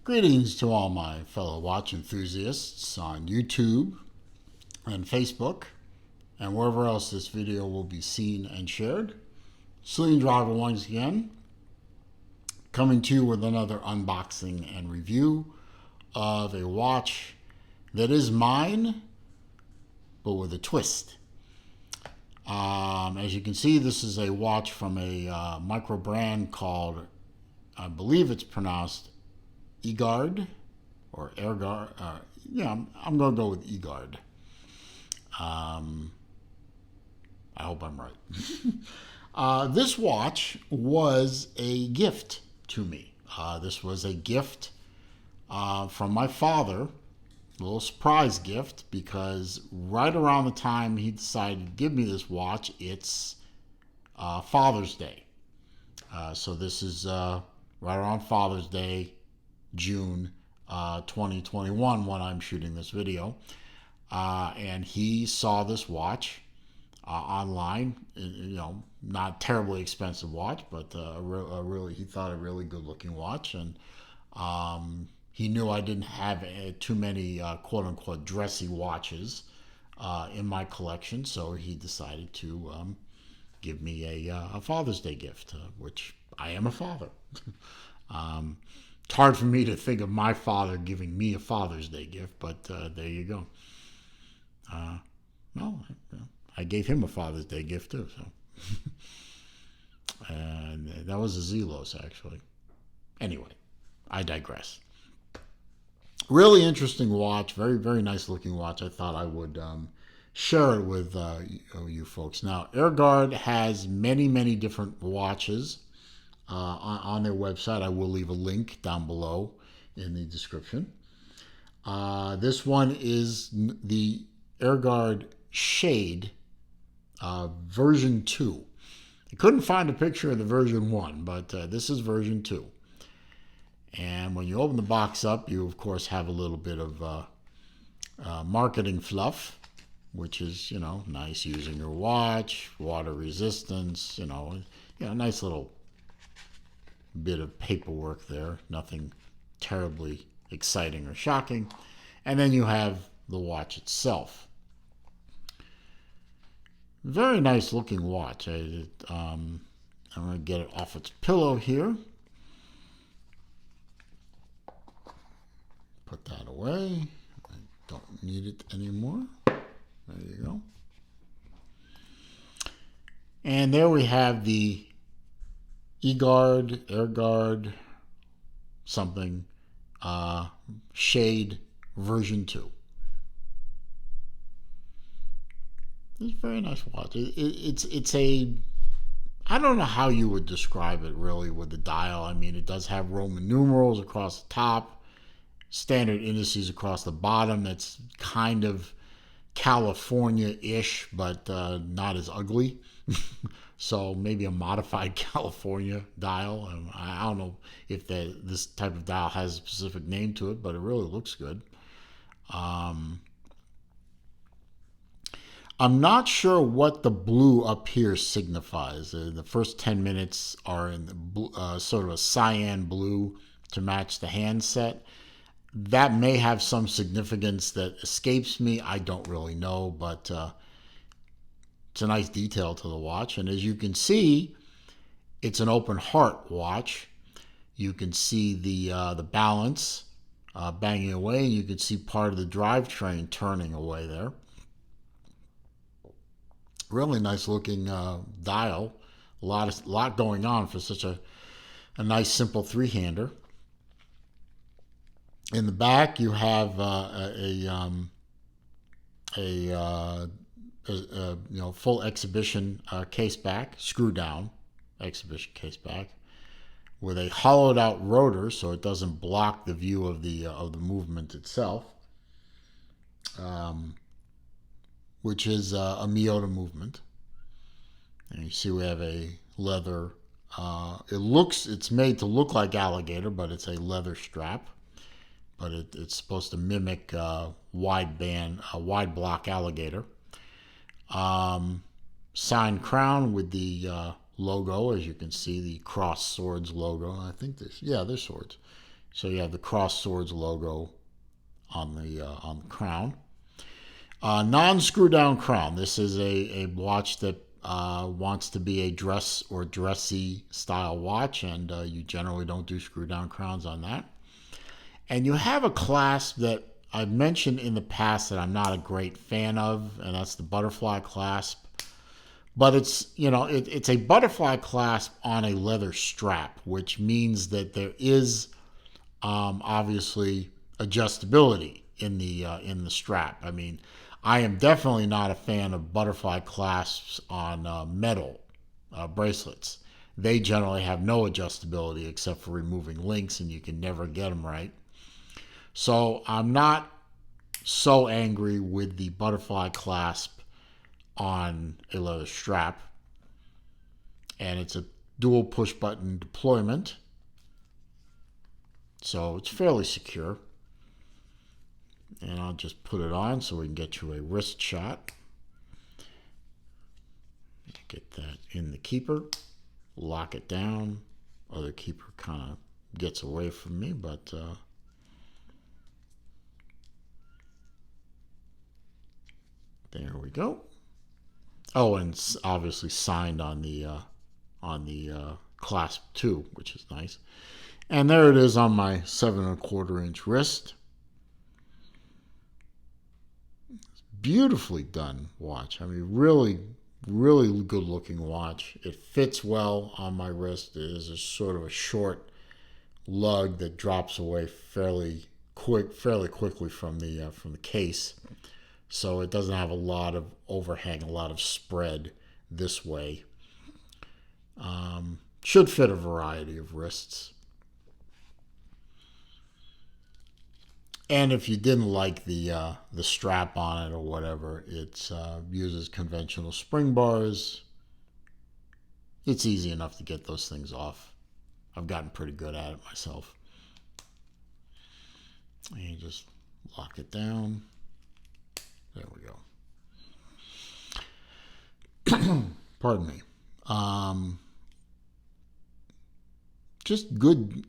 Greetings to all my fellow watch enthusiasts on YouTube and Facebook and wherever else this video will be seen and shared. Celine Driver once again, coming to you with another unboxing and review of a watch that is mine, but with a twist. As you can see, this is a watch from a micro brand called, I believe it's pronounced Egard or Egard. I'm going to go with Egard. I hope I'm right. This watch was a gift to me. This was a gift from my father, a little surprise gift, because right around the time he decided to give me this watch, it's Father's Day. So this is right around Father's Day, June 2021 when I'm shooting this video. And he saw this watch online, not terribly expensive watch, but he thought a really good looking watch. And he knew I didn't have too many quote unquote dressy watches in my collection. So he decided to give me a Father's Day gift, which I am a father. It's hard for me to think of my father giving me a Father's Day gift, but there you go. No, I gave him a Father's Day gift too. So, and that was a Zelos actually. Anyway, I digress. Really interesting watch, very very nice looking watch. I thought I would share it with you folks. Now, Egard has many different watches. On their website. I will leave a link down below in the description. This one is the Egard Shade version 2. I couldn't find a picture of the version 1, but this is version 2. And when you open the box up, you of course have a little bit of marketing fluff, which is, nice, using your watch, water resistance, nice little bit of paperwork there, nothing terribly exciting or shocking. And then you have the watch itself. Very nice looking watch. I'm going to get it off its pillow here. Put that away. I don't need it anymore. There you go. And there we have the Egard, something, Shade version 2. It's a very nice watch. It's a, I don't know how you would describe it really with the dial. I mean, it does have Roman numerals across the top, standard indices across the bottom. That's kind of California-ish, but not as ugly. So maybe a modified California dial. I don't know if this type of dial has a specific name to it, but it really looks good. I'm not sure what the blue up here signifies. The first 10 minutes are in the sort of a cyan blue to match the handset. That may have some significance that escapes me. I don't really know, but it's a nice detail to the watch. And as you can see, it's an open heart watch. You can see the balance banging away, and you can see part of the drivetrain turning away there. Really nice looking dial. A lot going on for such a nice simple three-hander. In the back, you have a full exhibition case back, screw down exhibition case back, with a hollowed out rotor so it doesn't block the view of the movement itself, which is a Miyota movement. And you see we have a leather. It's made to look like alligator, but it's a leather strap. But it's supposed to mimic wide block alligator. Signed crown with the logo, as you can see, the cross swords logo. I think they're swords. So you have the cross swords logo on the crown. Non-screw down crown. This is a watch that wants to be a dress or dressy style watch, and you generally don't do screw down crowns on that. And you have a clasp that I've mentioned in the past that I'm not a great fan of, and that's the butterfly clasp. But it's, it's a butterfly clasp on a leather strap, which means that there is obviously adjustability in the strap. I mean, I am definitely not a fan of butterfly clasps on metal bracelets. They generally have no adjustability except for removing links, and you can never get them right. So I'm not so angry with the butterfly clasp on a leather strap. And it's a dual push button deployment. So it's fairly secure. And I'll just put it on so we can get you a wrist shot. Get that in the keeper. Lock it down. Other keeper kind of gets away from me, but there we go. Oh, and it's obviously signed on the clasp too, which is nice. And there it is on my 7¼ inch wrist. Beautifully done watch. I mean, really, really good looking watch. It fits well on my wrist. It is a sort of a short lug that drops away fairly quickly from the case. So it doesn't have a lot of overhang, a lot of spread this way. Should fit a variety of wrists. And if you didn't like the strap on it or whatever, it uses conventional spring bars. It's easy enough to get those things off. I've gotten pretty good at it myself. And you just lock it down. There we go. Pardon me. Just good,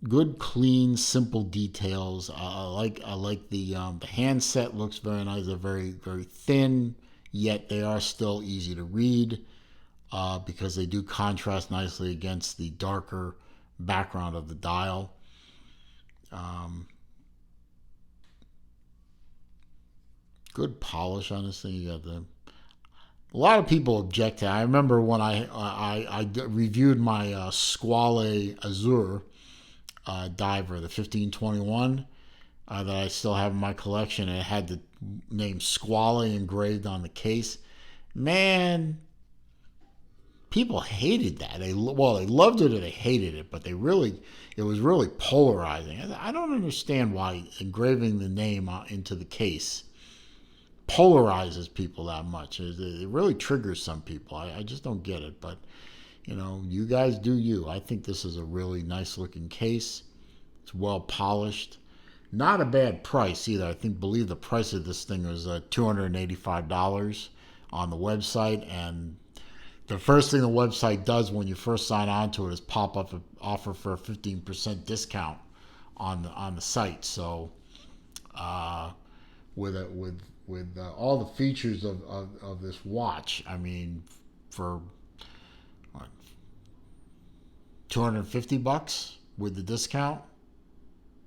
good, clean, simple details. I like the handset looks very nice. They're very, very thin, yet they are still easy to read because they do contrast nicely against the darker background of the dial. Good polish on this thing. You got a lot of people object to it. I remember when I reviewed my Squale Azure diver, the 1521, that I still have in my collection. And it had the name Squale engraved on the case. Man, people hated that. They loved it or they hated it, but it was really polarizing. I don't understand why engraving the name into the case polarizes people that much. It really triggers some people. I just don't get it, but you guys do you. I think this is a really nice looking case. It's well polished. Not a bad price either. I believe the price of this thing was $285 on the website, and the first thing the website does when you first sign on to it is pop up an offer for a 15% discount on the site. So with all the features of this watch, I mean, for what, $250 with the discount,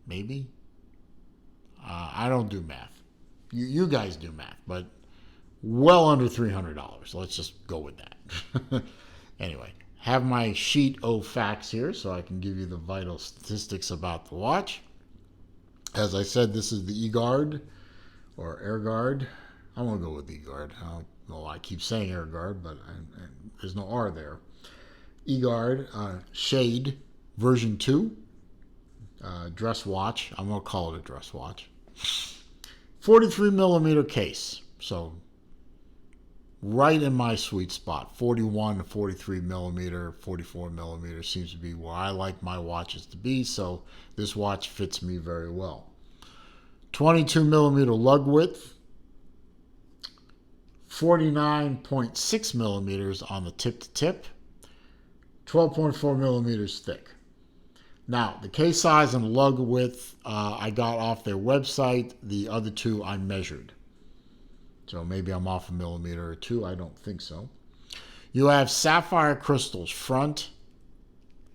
maybe. I don't do math. You guys do math, but well under $300. Let's just go with that. Anyway, have my sheet of facts here so I can give you the vital statistics about the watch. As I said, this is the Egard or Egard. I'm going to go with Egard. I don't know why I keep saying Egard, but there's no R there. Egard Shade version 2 dress watch. I'm going to call it a dress watch. 43 millimeter case. So right in my sweet spot. 41 to 43 millimeter, 44 millimeter seems to be where I like my watches to be. So this watch fits me very well. 22 millimeter lug width, 49.6 millimeters on the tip to tip, 12.4 millimeters thick. Now, the case size and lug width I got off their website. The other two I measured. So maybe I'm off a millimeter or two. I don't think so. You have sapphire crystals front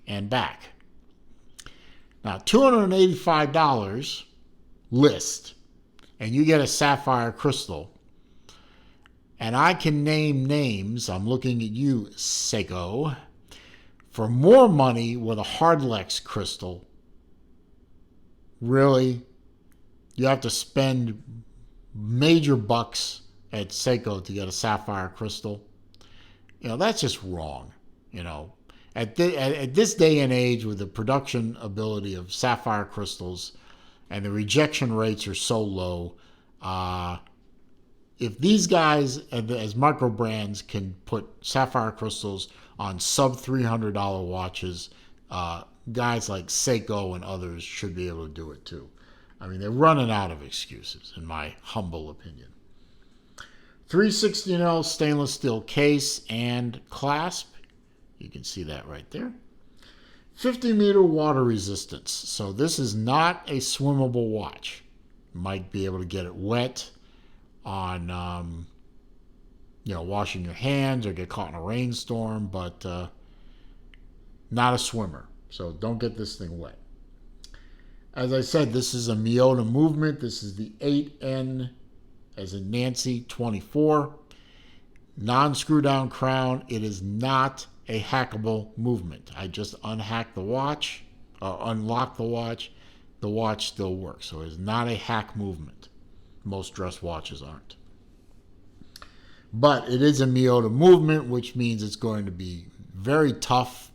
and back. Now, $285 list, and you get a sapphire crystal. And I can name names. I'm looking at you, Seiko. For more money with a Hardlex crystal, really, you have to spend major bucks at Seiko to get a sapphire crystal. That's just wrong. At this day and age, with the production ability of sapphire crystals and the rejection rates are so low, if these guys, as micro brands, can put sapphire crystals on sub $300 watches, guys like Seiko and others should be able to do it too. I mean, they're running out of excuses, in my humble opinion. 316L stainless steel case and clasp. You can see that right there. 50-meter water resistance. So this is not a swimmable watch. You might be able to get it wet on, washing your hands or get caught in a rainstorm, but not a swimmer. So don't get this thing wet. As I said, this is a Miyota movement. This is the 8N, as in Nancy, 24. Non-screw down crown. It is not a hackable movement. I just unhacked the watch, or unlocked the watch. The watch still works. So it is not a hack movement. Most dress watches aren't. But it is a Miyota movement, which means it's going to be very tough,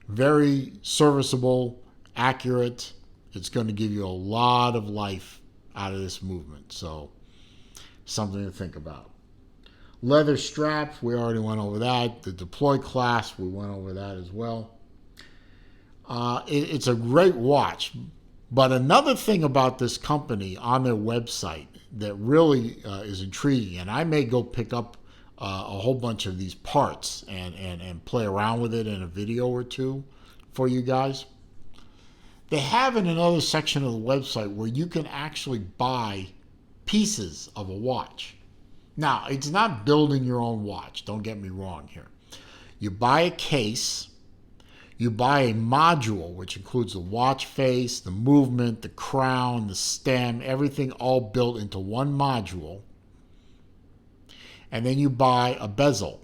very serviceable, accurate. It's going to give you a lot of life out of this movement. So something to think about. Leather strap, we already went over that. The deploy clasp, we went over that as well. It's a great watch. But another thing about this company on their website that really is intriguing, and I may go pick up a whole bunch of these parts and play around with it in a video or two for you guys. They have in another section of the website where you can actually buy pieces of a watch. Now, it's not building your own watch. Don't get me wrong here. You buy a case. You buy a module, which includes the watch face, the movement, the crown, the stem, everything all built into one module. And then you buy a bezel.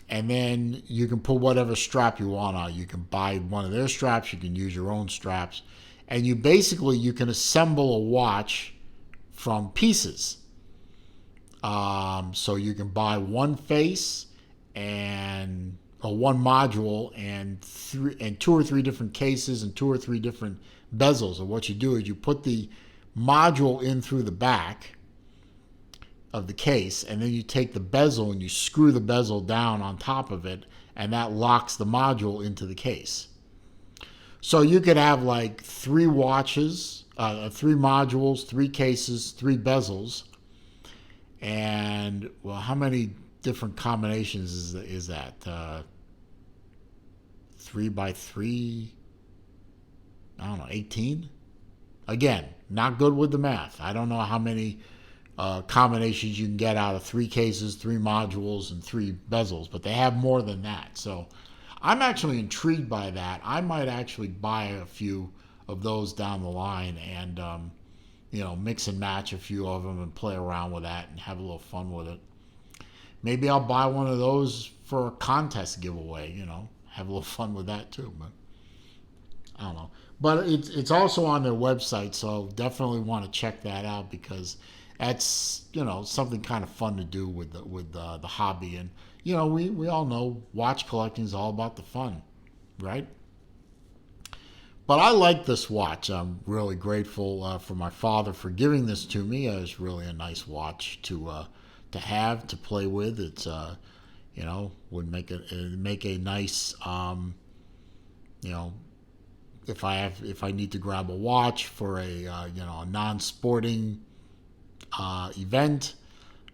And then you can put whatever strap you want on. You can buy one of their straps. You can use your own straps. And you can assemble a watch from pieces. So you can buy one face and one module and two or three different cases and two or three different bezels. And what you do is you put the module in through the back of the case, and then you take the bezel and you screw the bezel down on top of it, and that locks the module into the case. So you could have like three watches, three modules, three cases, three bezels, and well, how many different combinations is that? 3 by 3, I don't know, 18? Again, not good with the math. I don't know how many combinations you can get out of three cases, three modules, and three bezels, but they have more than that. So I'm actually intrigued by that. I might actually buy a few of those down the line and, mix and match a few of them and play around with that and have a little fun with it. Maybe I'll buy one of those for a contest giveaway, have a little fun with that too. But I don't know. But it's also on their website, so definitely want to check that out because that's, something kind of fun to do with the hobby. And, we all know watch collecting is all about the fun, right? But I like this watch. I'm really grateful for my father for giving this to me. It's really a nice watch to have, to play with. It's would make a nice if I need to grab a watch for a non-sporting event,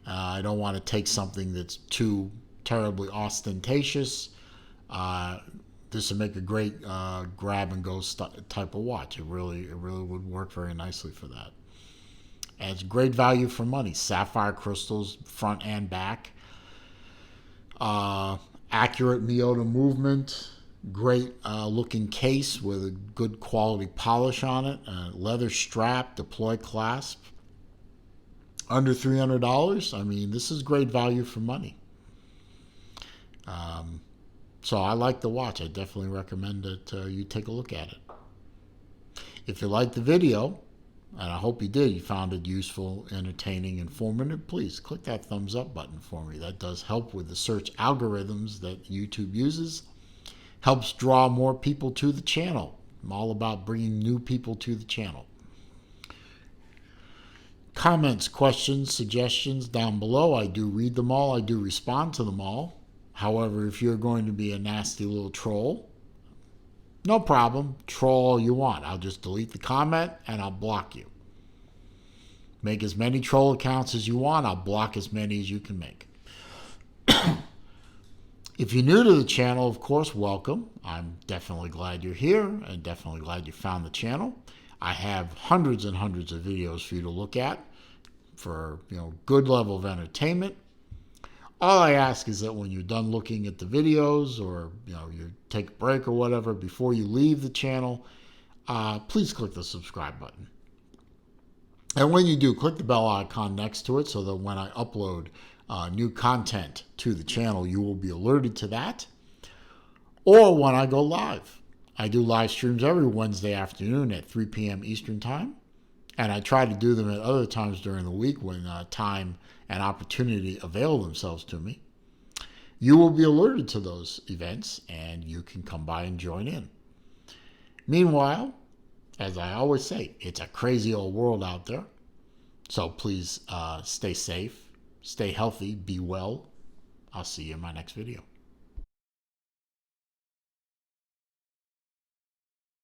I don't want to take something that's too terribly ostentatious. this would make a great grab and go type of watch. It really would work very nicely for that. And it's great value for money. Sapphire crystals, front and back. Accurate Miyota movement. Great looking case with a good quality polish on it. Leather strap, deploy clasp. Under $300. I mean, this is great value for money. So I like the watch. I definitely recommend that you take a look at it. If you liked the video, and I hope you did, you found it useful, entertaining, informative, please click that thumbs up button for me. That does help with the search algorithms that YouTube uses. Helps draw more people to the channel. I'm all about bringing new people to the channel. Comments, questions, suggestions down below. I do read them all. I do respond to them all. However, if you're going to be a nasty little troll, no problem. Troll all you want. I'll just delete the comment and I'll block you. Make as many troll accounts as you want. I'll block as many as you can make. If you're new to the channel, of course, welcome. I'm definitely glad you're here and definitely glad you found the channel. I have hundreds and hundreds of videos for you to look at for, good level of entertainment. All I ask is that when you're done looking at the videos or, you take a break or whatever, before you leave the channel, please click the subscribe button. And when you do, click the bell icon next to it so that when I upload new content to the channel, you will be alerted to that. Or when I go live. I do live streams every Wednesday afternoon at 3 p.m. Eastern Time. And I try to do them at other times during the week when time and opportunity avail themselves to me. You will be alerted to those events and you can come by and join in. Meanwhile, as I always say, it's a crazy old world out there. So please stay safe, stay healthy, be well. I'll see you in my next video.